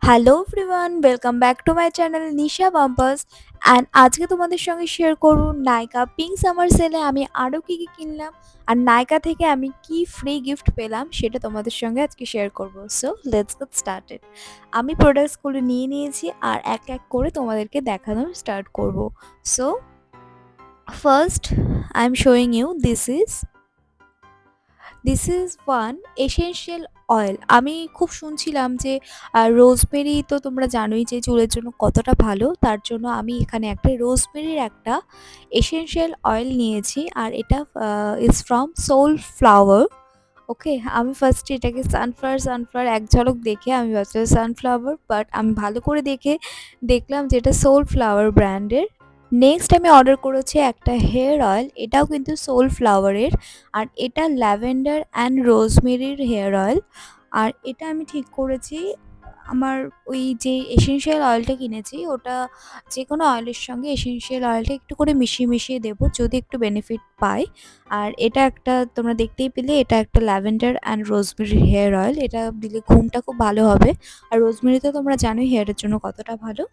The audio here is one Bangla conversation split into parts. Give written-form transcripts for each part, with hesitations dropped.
Hello everyone, welcome back to my channel Nisha বাম্পাস। অ্যান্ড আজকে তোমাদের সঙ্গে শেয়ার করব নাইকা পিঙ্ক সামার সেলে আমি আরও কী কী কিনলাম আর নাইকা থেকে আমি কি ফ্রি গিফট পেলাম সেটা তোমাদের সঙ্গে আজকে শেয়ার করব। So let's get started. আমি প্রোডাক্টসগুলো নিয়ে নিয়েছি আর এক এক করে তোমাদেরকে দেখানো স্টার্ট করব। So first I am showing you this is one essential oil. আমি খুব শুনছিলাম যে রোজমেরি তো তোমরা জানোই যে চুলের জন্য কতটা ভালো, তার জন্য আমি এখানে একটা রোজমেরির একটা এসেনশিয়াল অয়েল নিয়েছি আর এটা ইজ ফ্রম সোল ফ্লাওয়ার। ওকে, আমি ফার্স্টে এটাকে সানফ্লাওয়ার এক ঝলক দেখে আমি ভাবছিলাম সানফ্লাওয়ার, বাট আমি ভালো করে দেখে দেখলাম যে এটা সোল ফ্লাওয়ার ব্র্যান্ডের। নেক্সট আমি অর্ডার করেছি একটা হেয়ার অয়েল, এটাও কিন্তু সোল ফ্লাওয়ারের আর এটা ল্যাভেন্ডার অ্যান্ড রোজমেরির হেয়ার অয়েল। আর এটা আমি ঠিক করেছি আমার ওই যে এসেনশিয়াল অয়েলটা কিনেছি ওটা যে কোনো অয়েলের সঙ্গে এসেনশিয়াল অয়েলটা একটু করে মিশিয়ে মিশিয়ে দেবো যদি একটু বেনিফিট পাই। আর এটা একটা তোমরা দেখতেই পেলে এটা একটা lavender and rosemary hair oil, এটা দিলে ঘুমটা খুব ভালো হবে। আর রোজমেরি তো তোমরা জানোই হেয়ারের জন্য কতটা ভালো।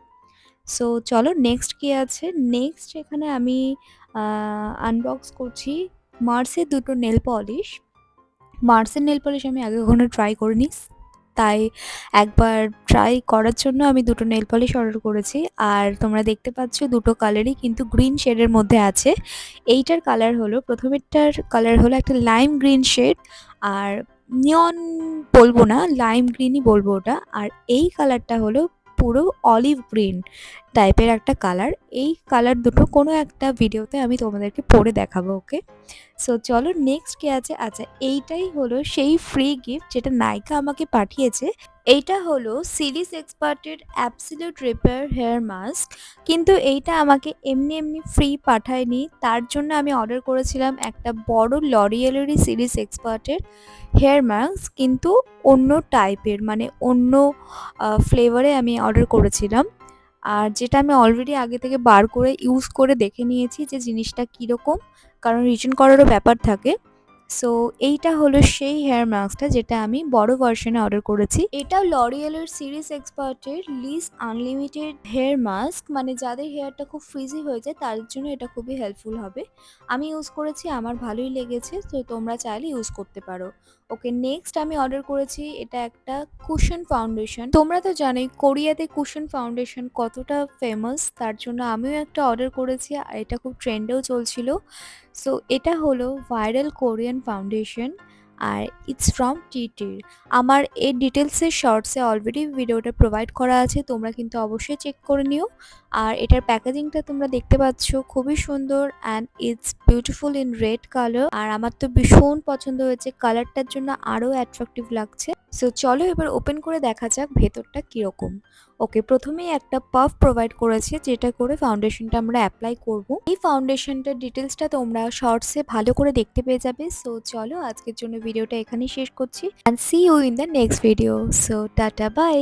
সো চলো নেক্সট কি আছে। নেক্সট এখানে আমি আনবক্স করছি মার্সের দুটো নেল পলিশ। মার্সের নেল পলিশ আমি আগে কখনো ট্রাই করিনি, তাই একবার ট্রাই করার জন্য আমি দুটো নেল পলিশ অর্ডার করেছি। আর তোমরা দেখতে পাচ্ছ দুটো কালারই কিন্তু গ্রিন শেডের মধ্যে আছে। এইটার কালার হলো প্রথমেরটার কালার হলো একটা লাইম গ্রিন শেড, আর নিয়ন বলবো না, লাইম গ্রিনই বলবো ওটা। আর এই কালারটা হলো পুরো অলিভ গ্রিন টাইপের একটা কালার। এই কালার দুটো কোনো একটা ভিডিওতে আমি তোমাদেরকে পরে দেখাবো। ওকে, সো চলো নেক্সট কি আছে। আচ্ছা, এইটাই হলো সেই ফ্রি গিফট যেটা নাইকা আমাকে পাঠিয়েছে। এইটা হলো সিরিস এক্সপার্টের অ্যাবসলিউট রিপেয়ার হেয়ার মাস্ক। কিন্তু এইটা আমাকে এমনি এমনি ফ্রি পাঠায়নি, তার জন্য আমি অর্ডার করেছিলাম একটা বড় লরিয়েলেরই সিরিস এক্সপার্টের হেয়ার মাস্ক, কিন্তু অন্য টাইপের মানে অন্য ফ্লেভারে আমি অর্ডার করেছিলাম। আর যেটা আমি অলরেডি আগে থেকে বার করে ইউজ করে দেখে নিয়েছি যে জিনিসটা কীরকম, কারণ রিটার্ন করারও ব্যাপার থাকে। সো এইটা হলো সেই হেয়ার মাস্কটা যেটা আমি বড় ভার্সনে অর্ডার করেছি। এটাও লরিয়েলের সিরিজ এক্সপার্টের লিস আনলিমিটেড হেয়ার মাস্ক, মানে যাদের হেয়ারটা খুব ফ্রিজি হয়ে যায় তাদের জন্য এটা খুবই হেল্পফুল হবে। আমি ইউজ করেছি, আমার ভালোই লেগেছে, তো তোমরা চাইলে ইউজ করতে পারো। ওকে, নেক্সট আমি অর্ডার করেছি এটা একটা কুশন ফাউন্ডেশন। তোমরা তো জানোই কোরিয়াতে কুশন ফাউন্ডেশন কতটা ফেমাস, তার জন্য আমিও একটা অর্ডার করেছি আর এটা খুব ট্রেন্ডেও চলছিল। সো এটা হলো ভাইরাল কোরিয়ান ফাউন্ডেশন আর ইটস ফ্রম টিটির। আমার এই ডিটেলসের শর্টসে অলরেডি ভিডিওটা প্রোভাইড করা আছে, তোমরা কিন্তু অবশ্যই চেক করে নিও। আর এটার প্যাকেজিংটা তোমরা দেখতে পাচ্ছ খুবই সুন্দর and it's beautiful in red colour. আর আমার তো ভীষণ পছন্দ হয়েছে, কালারটার জন্য আরও অ্যাট্রাকটিভ লাগছে। সো চলো এবার ওপেন করে দেখা যাক ভেতরটা কীরকম। ওকে, প্রথমেই একটা পাফ প্রোভাইড করেছে যেটা করে ফাউন্ডেশনটা আমরা অ্যাপ্লাই করব। এই ফাউন্ডেশনটার ডিটেলসটা তোমরা শর্টসে ভালো করে দেখতে পেয়ে যাবে। সো চলো আজকের জন্য ভিডিওটা এখানেই শেষ করছি and see you in the next video. So tata, by.